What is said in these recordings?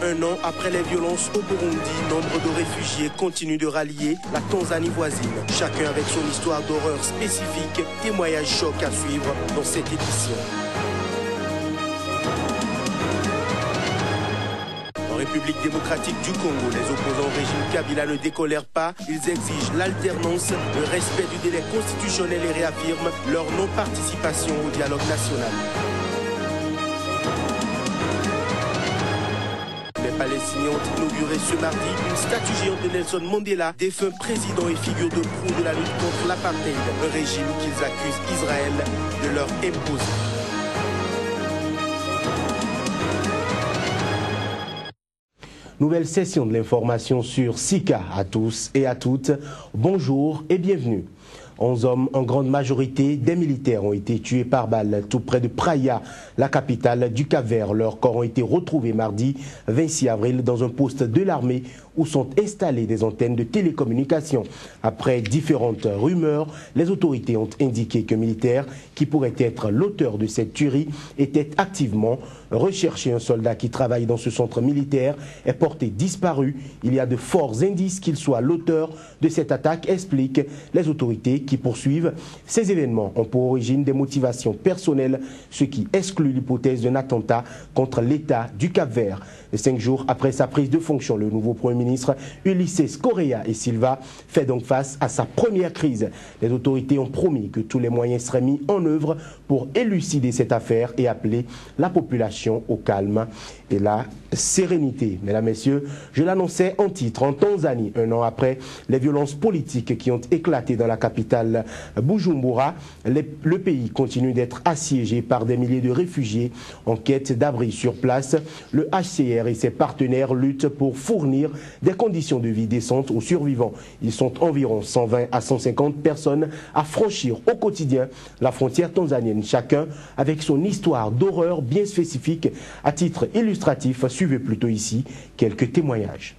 Un an après les violences au Burundi, nombre de réfugiés continuent de rallier la Tanzanie voisine. Chacun avec son histoire d'horreur spécifique, témoignage choc à suivre dans cette édition. En République démocratique du Congo, les opposants au régime Kabila ne décolèrent pas. Ils exigent l'alternance, le respect du délai constitutionnel et réaffirment leur non-participation au dialogue national. Les Palestiniens ont inauguré ce mardi une statue géante de Nelson Mandela, défunt président et figure de proue de la lutte contre l'apartheid, un régime qu'ils accusent Israël de leur imposer. Nouvelle session de l'information sur Sika à tous et à toutes. Bonjour et bienvenue. 11 hommes, en grande majorité des militaires, ont été tués par balle tout près de Praia, la capitale du Cap-Vert. Leurs corps ont été retrouvés mardi 26 avril dans un poste de l'armée où sont installées des antennes de télécommunications. Après différentes rumeurs, les autorités ont indiqué qu'un militaire qui pourrait être l'auteur de cette tuerie était activement recherché. Un soldat qui travaille dans ce centre militaire est porté disparu. Il y a de forts indices qu'il soit l'auteur de cette attaque, expliquent les autorités qui poursuivent. Ces événements ont pour origine des motivations personnelles, ce qui exclut l'hypothèse d'un attentat contre l'État du Cap-Vert. 5 jours après sa prise de fonction, le nouveau Premier ministre Ulysses Correa et Silva fait donc face à sa première crise. Les autorités ont promis que tous les moyens seraient mis en œuvre pour élucider cette affaire et appeler la population au calme et la sérénité. Mesdames, Messieurs, je l'annonçais en titre, en Tanzanie, un an après les violences politiques qui ont éclaté dans la capitale Bujumbura, le pays continue d'être assiégé par des milliers de réfugiés en quête d'abri sur place. Le HCR et ses partenaires luttent pour fournir des conditions de vie décentes aux survivants. Ils sont environ 120 à 150 personnes à franchir au quotidien la frontière tanzanienne, chacun avec son histoire d'horreur bien spécifique. À titre illustratif, suivez plutôt ici quelques témoignages.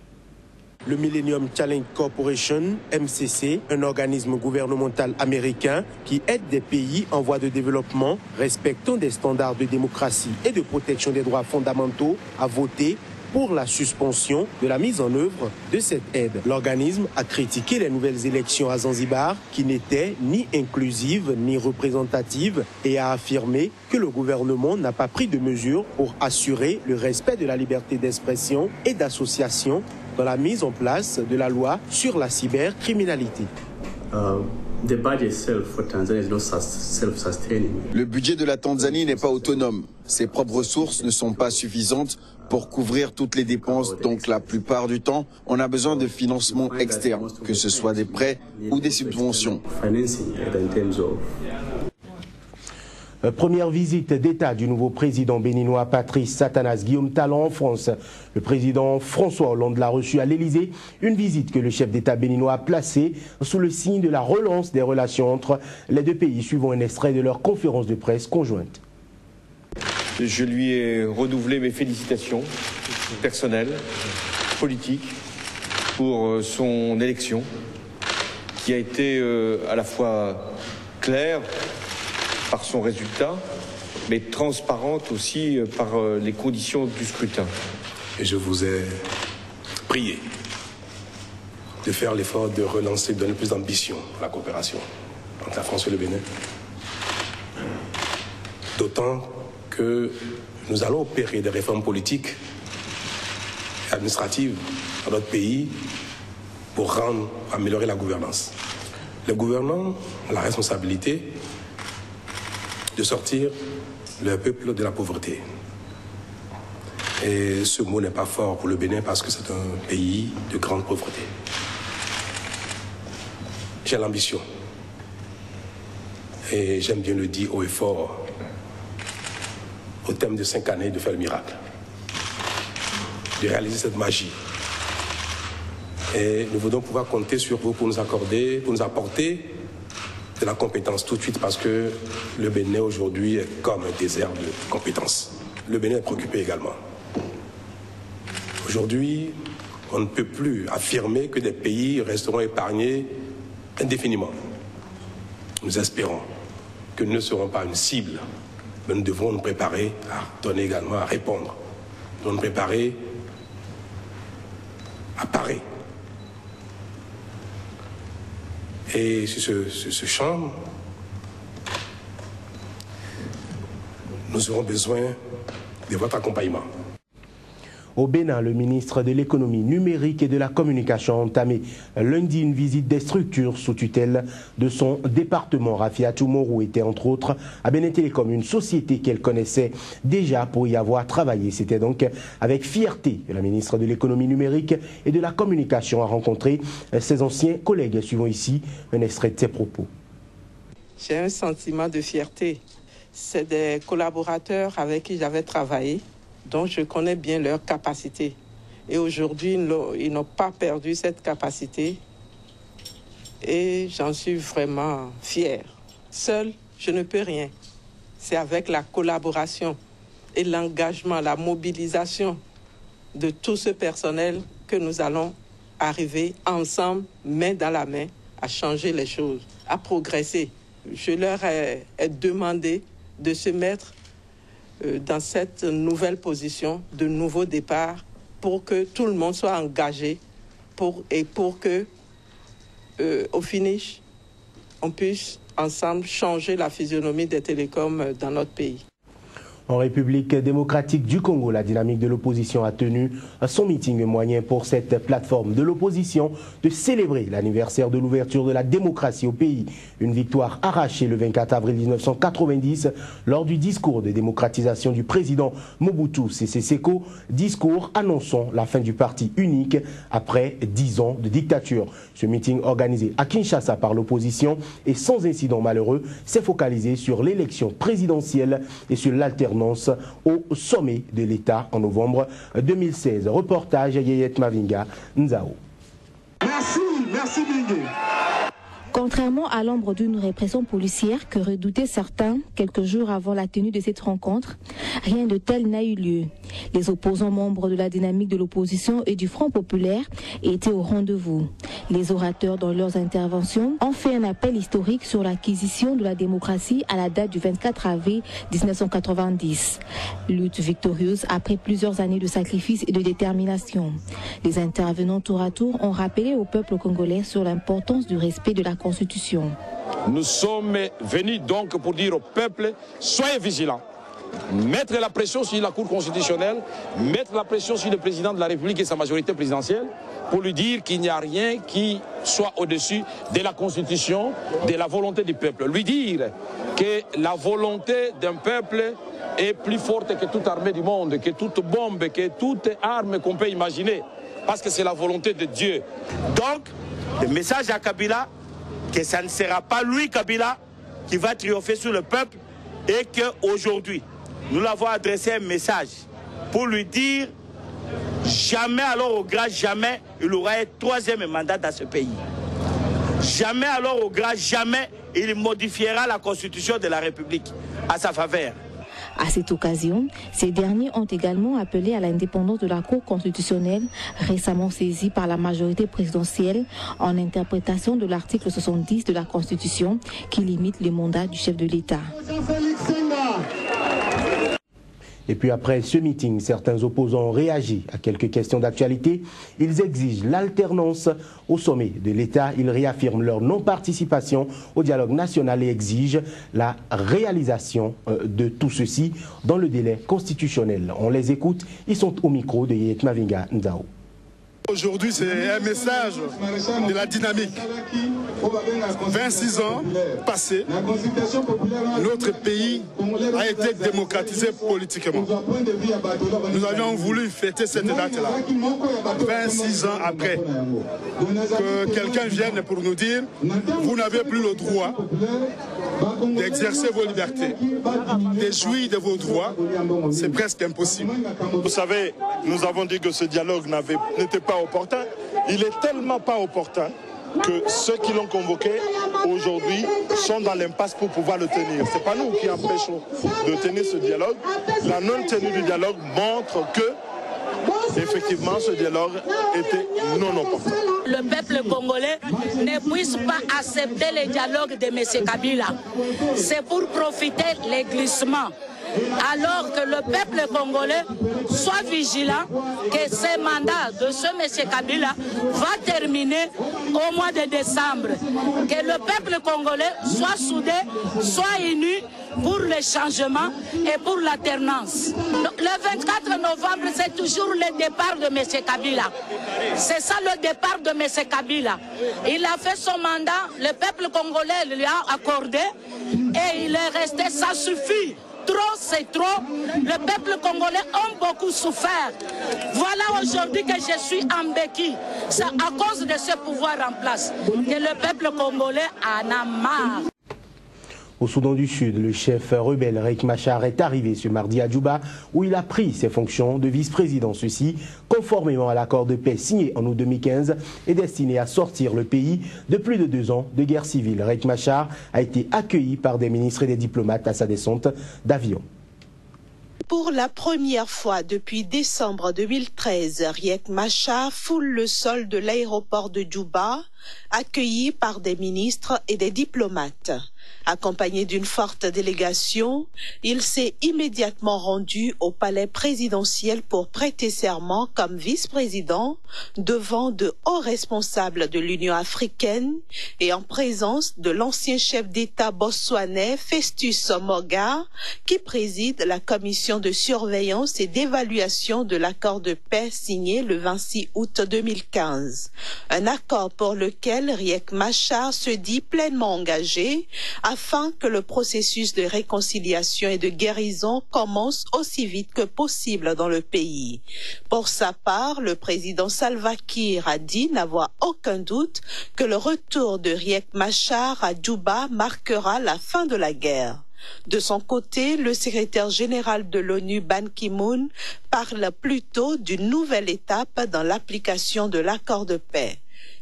Le Millennium Challenge Corporation, MCC, un organisme gouvernemental américain qui aide des pays en voie de développement respectant des standards de démocratie et de protection des droits fondamentaux, a voté pour la suspension de la mise en œuvre de cette aide. L'organisme a critiqué les nouvelles élections à Zanzibar qui n'étaient ni inclusives ni représentatives et a affirmé que le gouvernement n'a pas pris de mesures pour assurer le respect de la liberté d'expression et d'association dans la mise en place de la loi sur la cybercriminalité. Le budget de la Tanzanie n'est pas autonome. Ses propres ressources ne sont pas suffisantes pour couvrir toutes les dépenses. Donc la plupart du temps, on a besoin de financement externe, que ce soit des prêts ou des subventions. Première visite d'État du nouveau président béninois Patrice Satanas Guillaume Talon en France. Le président François Hollande l'a reçu à l'Élysée, une visite que le chef d'État béninois a placée sous le signe de la relance des relations entre les deux pays, suivant un extrait de leur conférence de presse conjointe. Je lui ai renouvelé mes félicitations personnelles, politiques, pour son élection, qui a été à la fois claire par son résultat, mais transparente aussi par les conditions du scrutin. Et je vous ai prié de faire l'effort de relancer, de donner plus d'ambition à la coopération entre la France et le Bénin. D'autant que nous allons opérer des réformes politiques et administratives dans notre pays pour améliorer la gouvernance. Les gouvernants ont la responsabilité de sortir le peuple de la pauvreté. Et ce mot n'est pas fort pour le Bénin parce que c'est un pays de grande pauvreté. J'ai l'ambition, et j'aime bien le dire haut et fort, au terme de 5 années, de faire le miracle, de réaliser cette magie. Et nous voulons pouvoir compter sur vous pour nous accorder, pour nous apporter de la compétence tout de suite, parce que le Bénin aujourd'hui est comme un désert de compétences. Le Bénin est préoccupé également. Aujourd'hui, on ne peut plus affirmer que des pays resteront épargnés indéfiniment. Nous espérons que nous ne serons pas une cible, mais nous devrons nous préparer à donner également, à répondre. Nous devons nous préparer apparaît. Et sur ce champ, nous aurons besoin de votre accompagnement. Au Bénin, le ministre de l'économie numérique et de la communication a entamé lundi une visite des structures sous tutelle de son département. Rafiatou Morou était entre autres à Bénin Télécom, une société qu'elle connaissait déjà pour y avoir travaillé. C'était donc avec fierté que la ministre de l'économie numérique et de la communication a rencontré ses anciens collègues. Suivons ici un extrait de ses propos. J'ai un sentiment de fierté. C'est des collaborateurs avec qui j'avais travaillé, dont je connais bien leurs capacités. Et aujourd'hui, ils n'ont pas perdu cette capacité. Et j'en suis vraiment fière. Seul, je ne peux rien. C'est avec la collaboration et l'engagement, la mobilisation de tout ce personnel que nous allons arriver ensemble, main dans la main, à changer les choses, à progresser. Je leur ai demandé de se mettre dans cette nouvelle position de nouveau départ pour que tout le monde soit engagé pour que, au finish, on puisse ensemble changer la physionomie des télécoms dans notre pays. En République démocratique du Congo, la dynamique de l'opposition a tenu son meeting, moyen pour cette plateforme de l'opposition de célébrer l'anniversaire de l'ouverture de la démocratie au pays. Une victoire arrachée le 24 avril 1990 lors du discours de démocratisation du président Mobutu Sese Seko, discours annonçant la fin du parti unique après 10 ans de dictature. Ce meeting organisé à Kinshasa par l'opposition et sans incident malheureux s'est focalisé sur l'élection présidentielle et sur l'alternance au sommet de l'État en novembre 2016. Reportage Yeyet Mavinga, Nzao. Merci Bingue. Contrairement à l'ombre d'une répression policière que redoutaient certains quelques jours avant la tenue de cette rencontre, rien de tel n'a eu lieu. Les opposants membres de la dynamique de l'opposition et du Front populaire étaient au rendez-vous. Les orateurs dans leurs interventions ont fait un appel historique sur l'acquisition de la démocratie à la date du 24 avril 1990. Lutte victorieuse après plusieurs années de sacrifices et de détermination. Les intervenants tour à tour ont rappelé au peuple congolais sur l'importance du respect de la Constitution. Nous sommes venus donc pour dire au peuple, soyez vigilants. Mettre la pression sur la Cour constitutionnelle, mettre la pression sur le président de la République et sa majorité présidentielle pour lui dire qu'il n'y a rien qui soit au-dessus de la Constitution, de la volonté du peuple. Lui dire que la volonté d'un peuple est plus forte que toute armée du monde, que toute bombe, que toute arme qu'on peut imaginer, parce que c'est la volonté de Dieu. Donc, le message à Kabila, que ça ne sera pas lui, Kabila, qui va triompher sur le peuple et qu'aujourd'hui, nous l'avons adressé un message pour lui dire jamais, alors au grand jamais, il aura un troisième mandat dans ce pays. Jamais, alors au grand jamais, il modifiera la constitution de la République à sa faveur. À cette occasion, ces derniers ont également appelé à l'indépendance de la Cour constitutionnelle, récemment saisie par la majorité présidentielle en interprétation de l'article 70 de la Constitution qui limite les mandats du chef de l'État. Et puis après ce meeting, certains opposants ont réagi à quelques questions d'actualité. Ils exigent l'alternance au sommet de l'État. Ils réaffirment leur non-participation au dialogue national et exigent la réalisation de tout ceci dans le délai constitutionnel. On les écoute, ils sont au micro de Yeyet Mavinga Nzao. Aujourd'hui, c'est un message de la dynamique. 26 ans passés, notre pays a été démocratisé politiquement. Nous avions voulu fêter cette date-là. 26 ans après, que quelqu'un vienne pour nous dire « Vous n'avez plus le droit d'exercer vos libertés, de jouir de vos droits », c'est presque impossible. Vous savez, nous avons dit que ce dialogue n'était pas opportun. Il est tellement pas opportun que ceux qui l'ont convoqué aujourd'hui sont dans l'impasse pour pouvoir le tenir. Ce n'est pas nous qui empêchons de tenir ce dialogue. La non-tenue du dialogue montre que, effectivement, ce dialogue était non opportun. Le peuple congolais ne puisse pas accepter le dialogue de M. Kabila. C'est pour profiter les glissements alors que le peuple congolais soit vigilant que ce mandat de ce M. Kabila va terminer au mois de décembre. Que le peuple congolais soit soudé, soit uni pour le changement et pour l'alternance. Le 24 novembre, c'est toujours le départ de M. Kabila. C'est ça le départ de M. Kabila. Il a fait son mandat, le peuple congolais lui a accordé et il est resté, ça suffit. Trop, c'est trop. Le peuple congolais a beaucoup souffert. Voilà aujourd'hui que je suis en béquille. C'est à cause de ce pouvoir en place que le peuple congolais en a marre. Au Soudan du Sud, le chef rebelle Riek Machar est arrivé ce mardi à Djouba où il a pris ses fonctions de vice-président. Ceci, conformément à l'accord de paix signé en août 2015 et destiné à sortir le pays de plus de 2 ans de guerre civile. Riek Machar a été accueilli par des ministres et des diplomates à sa descente d'avion. Pour la première fois depuis décembre 2013, Riek Machar foule le sol de l'aéroport de Djouba, accueilli par des ministres et des diplomates. Accompagné d'une forte délégation, il s'est immédiatement rendu au palais présidentiel pour prêter serment comme vice-président devant de hauts responsables de l'Union africaine et en présence de l'ancien chef d'État botswanais Festus Moga, qui préside la commission de surveillance et d'évaluation de l'accord de paix signé le 26 août 2015. Un accord pour lequel Riek Machar se dit pleinement engagé afin que le processus de réconciliation et de guérison commence aussi vite que possible dans le pays. Pour sa part, le président Salva Kiir a dit n'avoir aucun doute que le retour de Riek Machar à Djouba marquera la fin de la guerre. De son côté, le secrétaire général de l'ONU, Ban Ki-moon, parle plutôt d'une nouvelle étape dans l'application de l'accord de paix.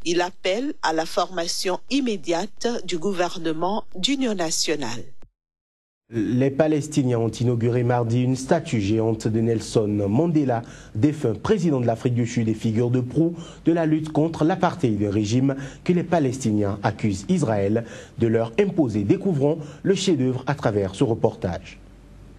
Il appelle à la formation immédiate du gouvernement d'union nationale. Les Palestiniens ont inauguré mardi une statue géante de Nelson Mandela, défunt président de l'Afrique du Sud et figure de proue de la lutte contre l'apartheid, un régime que les Palestiniens accusent Israël de leur imposer. Découvrons le chef-d'œuvre à travers ce reportage.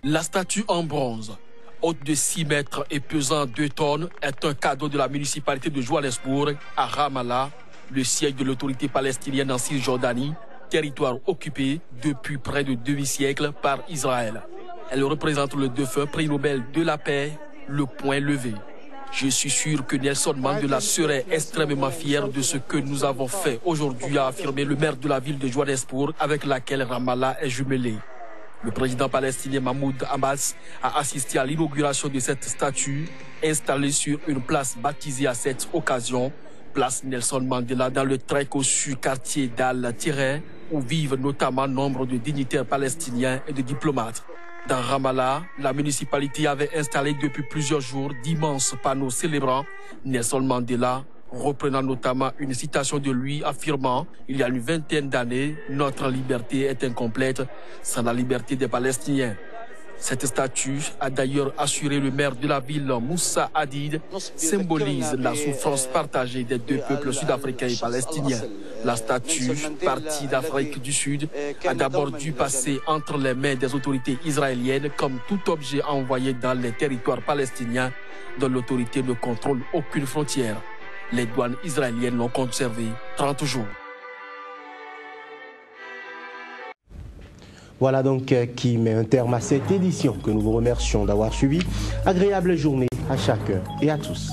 La statue en bronze, haute de 6 mètres et pesant 2 tonnes, est un cadeau de la municipalité de Johannesburg à Ramallah, le siège de l'autorité palestinienne en Cisjordanie, territoire occupé depuis près de 2 siècles par Israël. Elle représente le défunt prix Nobel de la paix, le poing levé. Je suis sûr que Nelson Mandela serait extrêmement fier de ce que nous avons fait aujourd'hui, a affirmé le maire de la ville de Johannesburg, avec laquelle Ramallah est jumelée. Le président palestinien Mahmoud Abbas a assisté à l'inauguration de cette statue installée sur une place baptisée à cette occasion, place Nelson Mandela, dans le très cossu quartier d'Al-Tireh, où vivent notamment nombre de dignitaires palestiniens et de diplomates. Dans Ramallah, la municipalité avait installé depuis plusieurs jours d'immenses panneaux célébrant Nelson Mandela, reprenant notamment une citation de lui affirmant « Il y a une vingtaine d'années, notre liberté est incomplète sans la liberté des Palestiniens ». Cette statue a d'ailleurs assuré le maire de la ville, Moussa Hadid, symbolise la souffrance partagée des 2 peuples sud-africains et palestiniens. La statue, partie d'Afrique du Sud, a d'abord dû passer entre les mains des autorités israéliennes comme tout objet envoyé dans les territoires palestiniens dont l'autorité ne contrôle aucune frontière. Les douanes israéliennes l'ont conservé 30 jours. Voilà donc qui met un terme à cette édition que nous vous remercions d'avoir suivi. Agréable journée à chacun et à tous.